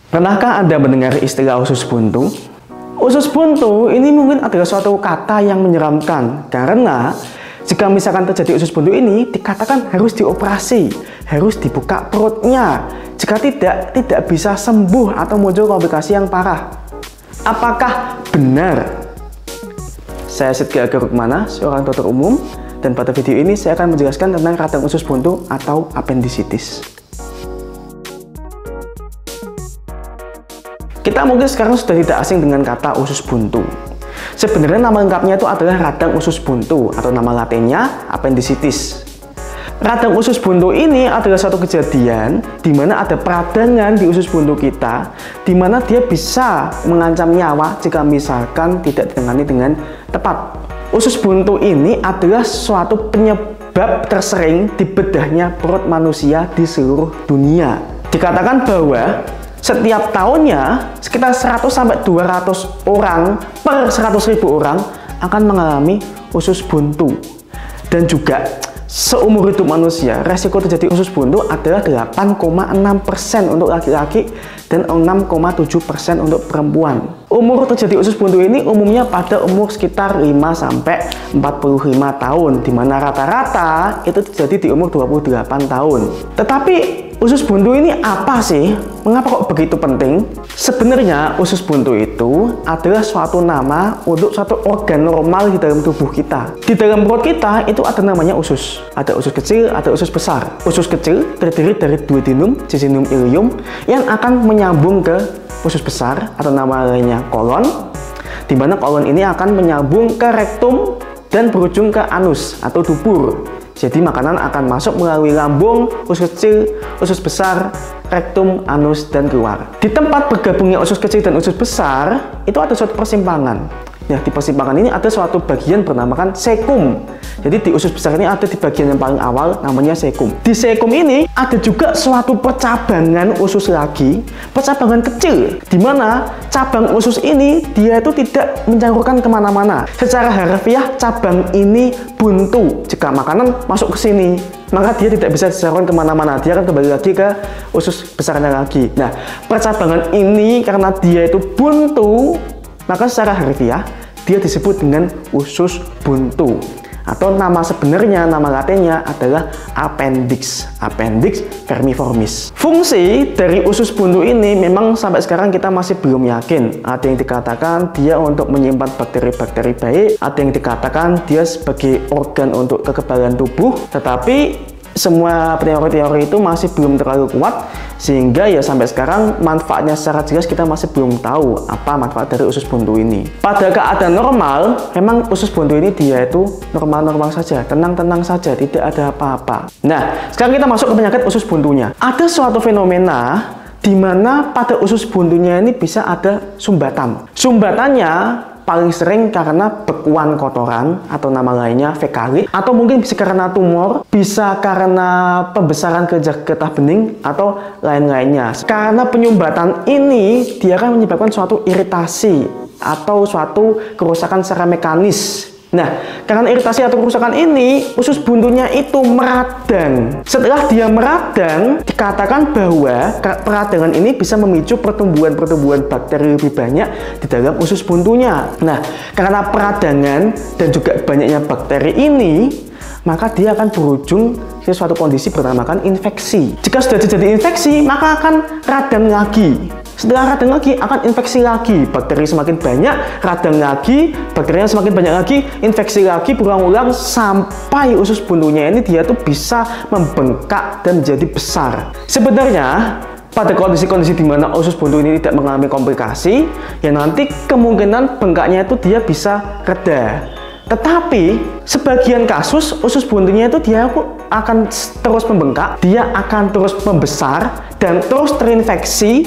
Pernahkah Anda mendengar istilah usus buntu? Usus buntu ini mungkin adalah suatu kata yang menyeramkan karena jika misalkan terjadi usus buntu ini dikatakan harus dioperasi, harus dibuka perutnya. Jika tidak bisa sembuh atau muncul komplikasi yang parah. Apakah benar? Saya Sidki Aga Rukmana, seorang dokter umum, dan pada video ini saya akan menjelaskan tentang radang usus buntu atau apendisitis. Kita mungkin sekarang sudah tidak asing dengan kata usus buntu. Sebenarnya nama lengkapnya itu adalah radang usus buntu atau nama latinnya apendisitis. Radang usus buntu ini adalah suatu kejadian di mana ada peradangan di usus buntu kita, di mana dia bisa mengancam nyawa jika misalkan tidak ditangani dengan tepat. Usus buntu ini adalah suatu penyebab tersering di bedahnya perut manusia di seluruh dunia. Dikatakan bahwa setiap tahunnya sekitar 100-200 orang per 100.000 orang akan mengalami usus buntu. Dan juga seumur hidup manusia, resiko terjadi usus buntu adalah 8,6% untuk laki-laki dan 6,7% untuk perempuan. Umur terjadi usus buntu ini umumnya pada umur sekitar 5-45 tahun, di mana rata-rata itu terjadi di umur 28 tahun. Tetapi usus buntu ini apa sih? Mengapa kok begitu penting? Sebenarnya usus buntu itu adalah suatu nama untuk suatu organ normal di dalam tubuh kita. Di dalam perut kita itu ada namanya usus. Ada usus kecil, ada usus besar. Usus kecil terdiri dari duodenum, jejunum, ileum yang akan menyambung ke usus besar atau nama lainnya kolon. Di mana kolon ini akan menyambung ke rektum dan berujung ke anus atau dubur. Jadi makanan akan masuk melalui lambung, usus kecil, usus besar, rektum, anus, dan keluar. Di tempat bergabungnya usus kecil dan usus besar, itu ada suatu persimpangan. Ya, di persimpangan ini ada suatu bagian bernamakan sekum. Jadi di usus besar ini ada di bagian yang paling awal namanya sekum. Di sekum ini ada juga suatu percabangan usus lagi, percabangan kecil, di mana cabang usus ini dia itu tidak mencampurkan kemana-mana. Secara harfiah cabang ini buntu. Jika makanan masuk ke sini, maka dia tidak bisa disalurkan kemana-mana. Dia akan kembali lagi ke usus besarnya lagi. Nah, percabangan ini karena dia itu buntu, maka secara harfiah dia disebut dengan usus buntu. Atau nama sebenarnya, nama latinnya adalah appendix. Appendix vermiformis. Fungsi dari usus buntu ini memang sampai sekarang kita masih belum yakin. Ada yang dikatakan dia untuk menyimpan bakteri-bakteri baik, ada yang dikatakan dia sebagai organ untuk kekebalan tubuh, tetapi semua teori-teori itu masih belum terlalu kuat, sehingga ya sampai sekarang manfaatnya secara jelas kita masih belum tahu apa manfaat dari usus buntu ini. Pada keadaan normal, memang usus buntu ini dia itu normal-normal saja, tenang-tenang saja, tidak ada apa-apa. Nah, sekarang kita masuk ke penyakit usus buntunya. Ada suatu fenomena di mana pada usus buntunya ini bisa ada sumbatan. Sumbatannya paling sering karena bekuan kotoran atau nama lainnya fekalit, atau mungkin bisa karena tumor, bisa karena pembesaran kelenjar getah bening, atau lain-lainnya. Karena penyumbatan ini dia akan menyebabkan suatu iritasi atau suatu kerusakan secara mekanis. Nah, karena iritasi atau kerusakan ini, usus buntunya itu meradang. Setelah dia meradang, dikatakan bahwa peradangan ini bisa memicu pertumbuhan bakteri lebih banyak di dalam usus buntunya. Nah, karena peradangan dan juga banyaknya bakteri ini, maka dia akan berujung ke suatu kondisi bernamakan infeksi. Jika sudah terjadi infeksi, maka akan radang lagi. Setelah radang lagi, akan infeksi lagi. Bakteri semakin banyak, radang lagi, bakterinya semakin banyak lagi, infeksi lagi, berulang-ulang sampai usus buntunya ini dia tuh bisa membengkak dan menjadi besar. Sebenarnya, pada kondisi-kondisi di mana usus buntu ini tidak mengalami komplikasi, ya nanti kemungkinan bengkaknya itu dia bisa reda. Tetapi, sebagian kasus usus buntunya itu dia akan terus membengkak, dia akan terus membesar, dan terus terinfeksi.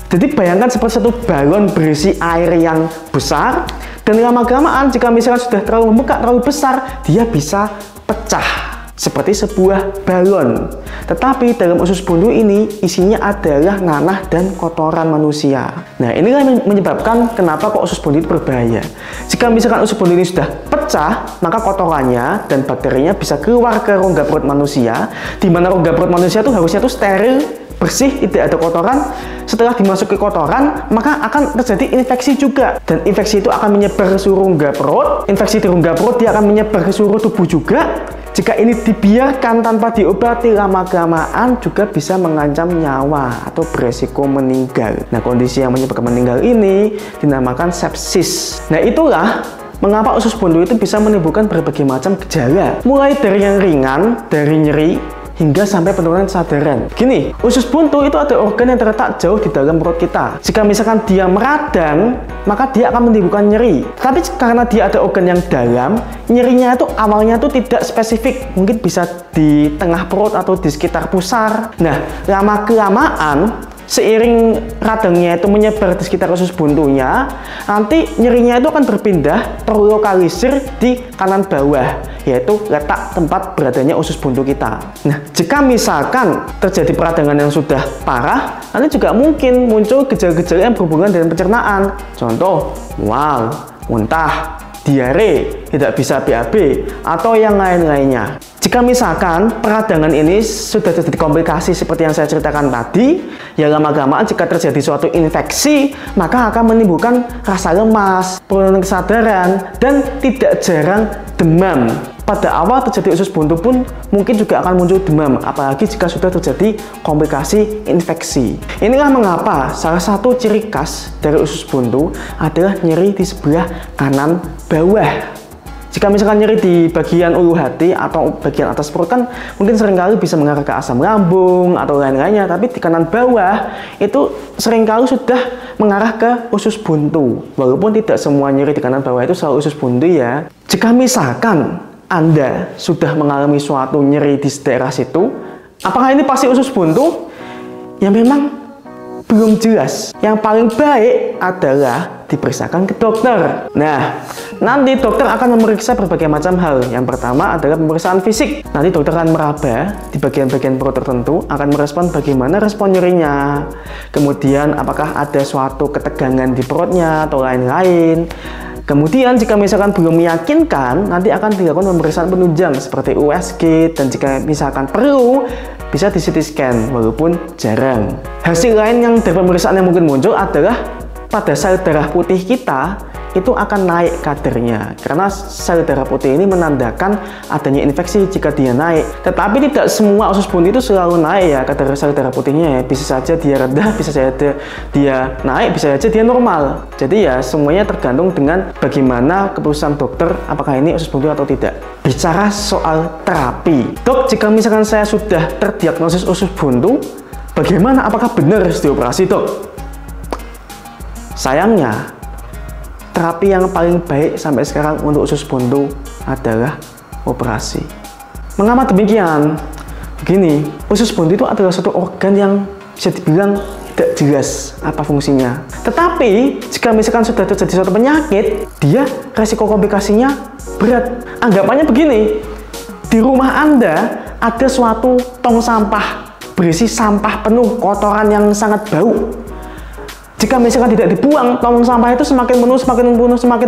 Jadi bayangkan seperti satu balon berisi air yang besar, dan lama-kelamaan jika misalnya sudah terlalu membengkak, terlalu besar, dia bisa pecah seperti sebuah balon. Tetapi dalam usus buntu ini isinya adalah nanah dan kotoran manusia. Nah, inilah yang menyebabkan kenapa kok usus buntu itu berbahaya. Jika misalkan usus buntu ini sudah pecah, maka kotorannya dan bakterinya bisa keluar ke rongga perut manusia, di mana rongga perut manusia itu harusnya steril, bersih, tidak ada kotoran. Setelah dimasuki kotoran, maka akan terjadi infeksi juga. Dan infeksi itu akan menyebar ke seluruh rongga perut. Infeksi di rongga perut dia akan menyebar ke seluruh tubuh juga. Jika ini dibiarkan tanpa diobati, lama-kelamaan juga bisa mengancam nyawa atau beresiko meninggal. Nah, kondisi yang menyebabkan meninggal ini dinamakan sepsis. Nah, itulah mengapa usus buntu itu bisa menimbulkan berbagai macam gejala. Mulai dari yang ringan, dari nyeri, hingga sampai penurunan kesadaran. Gini, usus buntu itu ada organ yang terletak jauh di dalam perut kita. Jika misalkan dia meradang, maka dia akan menimbulkan nyeri. Tapi karena dia ada organ yang dalam, nyerinya itu awalnya itu tidak spesifik. Mungkin bisa di tengah perut atau di sekitar pusar. Nah, lama-kelamaan seiring radangnya itu menyebar di sekitar usus buntunya, nanti nyerinya itu akan berpindah terlokalisir di kanan bawah, yaitu letak tempat beradanya usus buntu kita. Nah, jika misalkan terjadi peradangan yang sudah parah, nanti juga mungkin muncul gejala-gejala yang berhubungan dengan pencernaan. Contoh, mual, muntah, diare, tidak bisa BAB, atau yang lain-lainnya. Jika misalkan peradangan ini sudah terjadi komplikasi seperti yang saya ceritakan tadi, ya lama-kelamaan jika terjadi suatu infeksi, maka akan menimbulkan rasa lemas, penurunan kesadaran, dan tidak jarang demam. Pada awal terjadi usus buntu pun mungkin juga akan muncul demam, apalagi jika sudah terjadi komplikasi infeksi. Inilah mengapa salah satu ciri khas dari usus buntu adalah nyeri di sebelah kanan bawah. Jika misalkan nyeri di bagian ulu hati atau bagian atas perut kan mungkin seringkali bisa mengarah ke asam lambung atau lain-lainnya, tapi di kanan bawah itu seringkali sudah mengarah ke usus buntu. Walaupun tidak semua nyeri di kanan bawah itu selalu usus buntu ya. Jika misalkan Anda sudah mengalami suatu nyeri di daerah situ, apakah ini pasti usus buntu? Ya memang belum jelas. Yang paling baik adalah diperiksakan ke dokter. Nah, nanti dokter akan memeriksa berbagai macam hal. Yang pertama adalah pemeriksaan fisik. Nanti dokter akan meraba di bagian-bagian perut tertentu, akan merespon bagaimana respon nyerinya. Kemudian apakah ada suatu ketegangan di perutnya atau lain-lain. Kemudian jika misalkan belum meyakinkan, nanti akan dilakukan pemeriksaan penunjang seperti USG, dan jika misalkan perlu, bisa di CT scan walaupun jarang. Hasil lain yang dari pemeriksaan yang mungkin muncul adalah pada sel darah putih kita itu akan naik kadarnya, karena sel darah putih ini menandakan adanya infeksi jika dia naik. Tetapi tidak semua usus buntu itu selalu naik ya kadar sel darah putihnya ya. Bisa saja dia rendah, bisa saja dia naik, bisa saja dia normal. Jadi ya semuanya tergantung dengan bagaimana keputusan dokter apakah ini usus buntu atau tidak. Bicara soal terapi, dok, jika misalkan saya sudah terdiagnosis usus buntu, bagaimana, apakah benar harus dioperasi, dok? Sayangnya terapi yang paling baik sampai sekarang untuk usus buntu adalah operasi. Mengapa demikian? Begini, usus buntu itu adalah suatu organ yang bisa dibilang tidak jelas apa fungsinya. Tetapi jika misalkan sudah terjadi suatu penyakit, dia resiko komplikasinya berat. Anggapannya begini, di rumah Anda ada suatu tong sampah berisi sampah penuh, kotoran yang sangat bau. Jika misalkan tidak dibuang, tong sampah itu semakin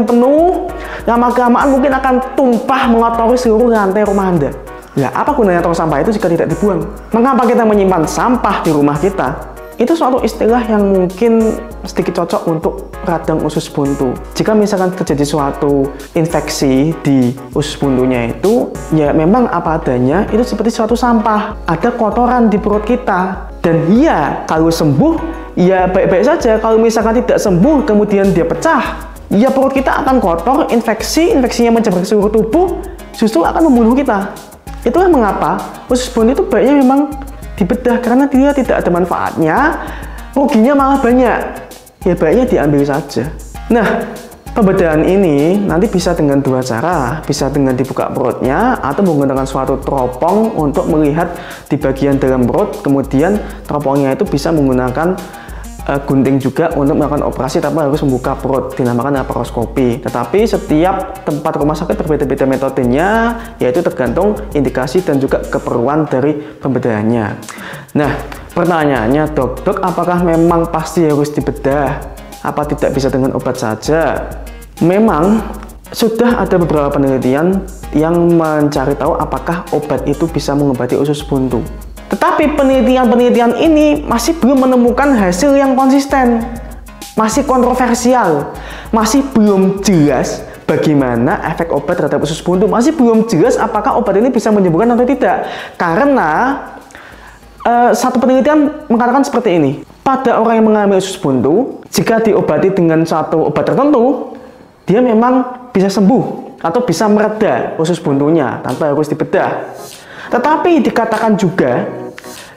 penuh, lama-kelamaan mungkin akan tumpah mengotori seluruh lantai rumah Anda. Nah, apa gunanya tong sampah itu jika tidak dibuang? Mengapa kita menyimpan sampah di rumah kita? Itu suatu istilah yang mungkin sedikit cocok untuk radang usus buntu. Jika misalkan terjadi suatu infeksi di usus buntunya itu, ya memang apa adanya, itu seperti suatu sampah. Ada kotoran di perut kita. Dan ya, kalau sembuh, ya baik-baik saja. Kalau misalkan tidak sembuh, kemudian dia pecah, ya perut kita akan kotor, infeksinya menyebar ke seluruh tubuh, justru akan membunuh kita. Itulah mengapa usus buntu itu baiknya memang dibedah, karena dia tidak ada manfaatnya, ruginya malah banyak. Ya baiknya diambil saja. Nah, pembedahan ini nanti bisa dengan dua cara, bisa dengan dibuka perutnya atau menggunakan suatu teropong untuk melihat di bagian dalam perut. Kemudian teropongnya itu bisa menggunakan gunting juga untuk melakukan operasi tanpa harus membuka perut, dinamakan laparoskopi. Tetapi setiap tempat rumah sakit berbeda-beda metodenya, yaitu tergantung indikasi dan juga keperluan dari pembedahannya. Nah, pertanyaannya, dok, apakah memang pasti harus dibedah? Apa tidak bisa dengan obat saja? Memang sudah ada beberapa penelitian yang mencari tahu apakah obat itu bisa mengobati usus buntu. Tetapi penelitian-penelitian ini masih belum menemukan hasil yang konsisten, masih kontroversial, masih belum jelas bagaimana efek obat terhadap usus buntu, masih belum jelas apakah obat ini bisa menyembuhkan atau tidak. Karena satu penelitian mengatakan seperti ini, pada orang yang mengalami usus buntu, jika diobati dengan suatu obat tertentu, dia memang bisa sembuh atau bisa mereda usus buntunya tanpa harus dibedah. Tetapi dikatakan juga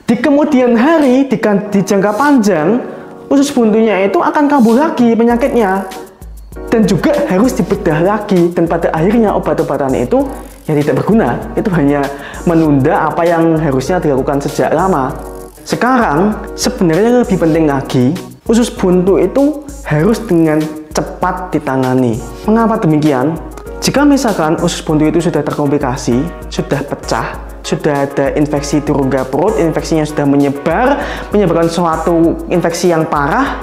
di kemudian hari, di jangka panjang, usus buntunya itu akan kambuh lagi penyakitnya dan juga harus dibedah lagi, dan pada akhirnya obat-obatan itu ya tidak berguna. Itu hanya menunda apa yang harusnya dilakukan sejak lama. Sekarang sebenarnya lebih penting lagi, usus buntu itu harus dengan cepat ditangani. Mengapa demikian? Jika misalkan usus buntu itu sudah terkomplikasi, sudah pecah, sudah ada infeksi di rongga perut, infeksinya sudah menyebabkan suatu infeksi yang parah,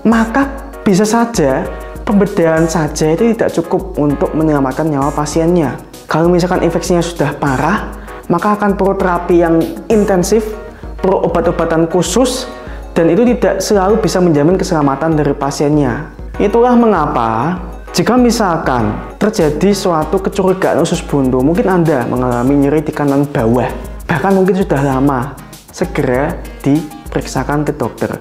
maka bisa saja pembedahan saja itu tidak cukup untuk menyelamatkan nyawa pasiennya. Kalau misalkan infeksinya sudah parah, maka akan perlu terapi yang intensif, perlu obat-obatan khusus, dan itu tidak selalu bisa menjamin keselamatan dari pasiennya. Itulah mengapa jika misalkan terjadi suatu kecurigaan usus buntu, mungkin Anda mengalami nyeri di kanan bawah, bahkan mungkin sudah lama, segera diperiksakan ke dokter.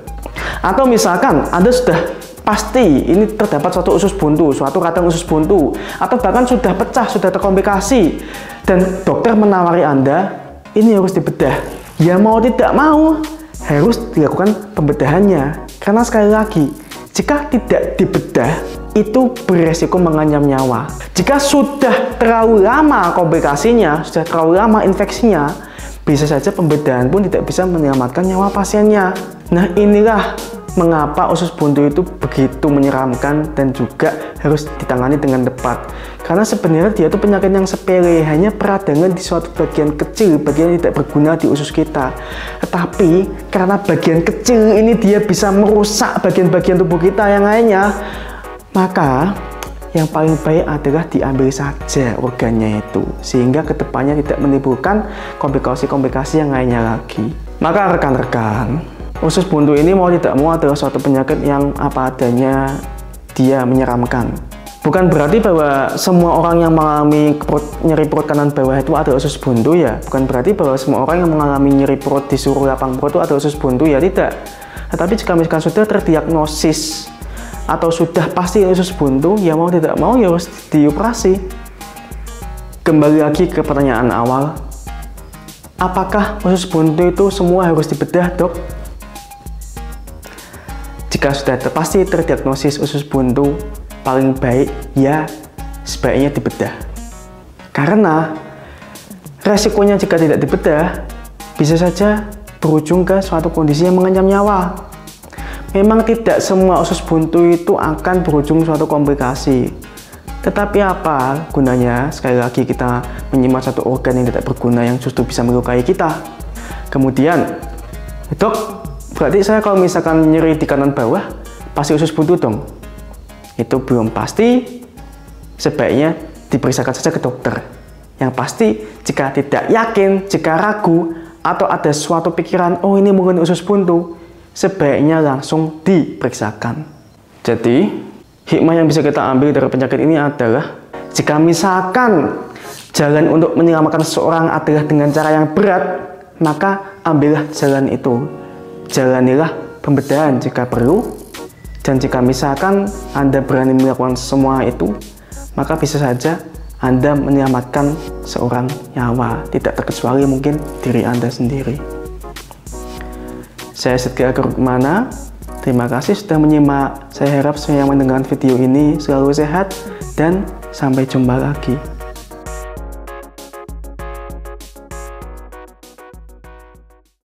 Atau misalkan Anda sudah pasti ini terdapat suatu usus buntu, suatu radang usus buntu, atau bahkan sudah pecah, sudah terkomplikasi, dan dokter menawari Anda, ini harus dibedah. Ya mau tidak mau, harus dilakukan pembedahannya. Karena sekali lagi, jika tidak dibedah, itu beresiko mengancam nyawa. Jika sudah terlalu lama komplikasinya, sudah terlalu lama infeksinya, bisa saja pembedahan pun tidak bisa menyelamatkan nyawa pasiennya. Nah, inilah mengapa usus buntu itu begitu menyeramkan dan juga harus ditangani dengan tepat. Karena sebenarnya dia itu penyakit yang sepele, hanya peradangan di suatu bagian kecil, bagian yang tidak berguna di usus kita. Tetapi karena bagian kecil ini dia bisa merusak bagian-bagian tubuh kita yang lainnya, maka yang paling baik adalah diambil saja organnya itu, sehingga kedepannya tidak menimbulkan komplikasi-komplikasi yang lainnya lagi. Maka rekan-rekan, usus buntu ini mau tidak mau adalah suatu penyakit yang apa adanya dia menyeramkan. Bukan berarti bahwa semua orang yang mengalami nyeri perut kanan bawah itu adalah usus buntu ya. Bukan berarti bahwa semua orang yang mengalami nyeri perut disuruh lapang perut itu adalah usus buntu ya, tidak. Tetapi jika misalkan sudah terdiagnosis atau sudah pasti usus buntu, ya mau tidak mau ya harus dioperasi. Kembali lagi ke pertanyaan awal, apakah usus buntu itu semua harus dibedah, dok? Jika sudah pasti terdiagnosis usus buntu, paling baik ya sebaiknya dibedah. Karena resikonya jika tidak dibedah, bisa saja berujung ke suatu kondisi yang mengancam nyawa. Memang tidak semua usus buntu itu akan berujung suatu komplikasi. Tetapi apa gunanya sekali lagi kita menyimak satu organ yang tidak berguna yang justru bisa melukai kita. Kemudian, dok, berarti saya kalau misalkan nyeri di kanan bawah, pasti usus buntu dong? Itu belum pasti, sebaiknya diperiksakan saja ke dokter. Yang pasti, jika tidak yakin, jika ragu, atau ada suatu pikiran, oh ini mungkin usus buntu, sebaiknya langsung diperiksakan. Jadi, hikmah yang bisa kita ambil dari penyakit ini adalah, jika misalkan jalan untuk menyelamatkan seseorang adalah dengan cara yang berat, maka ambillah jalan itu. Jalanilah pembedahan jika perlu, dan jika misalkan Anda berani melakukan semua itu, maka bisa saja Anda menyelamatkan seorang nyawa, tidak terkecuali mungkin diri Anda sendiri. Saya Setia Gerukmana, terima kasih sudah menyimak. Saya harap semua yang mendengarkan video ini selalu sehat dan sampai jumpa lagi.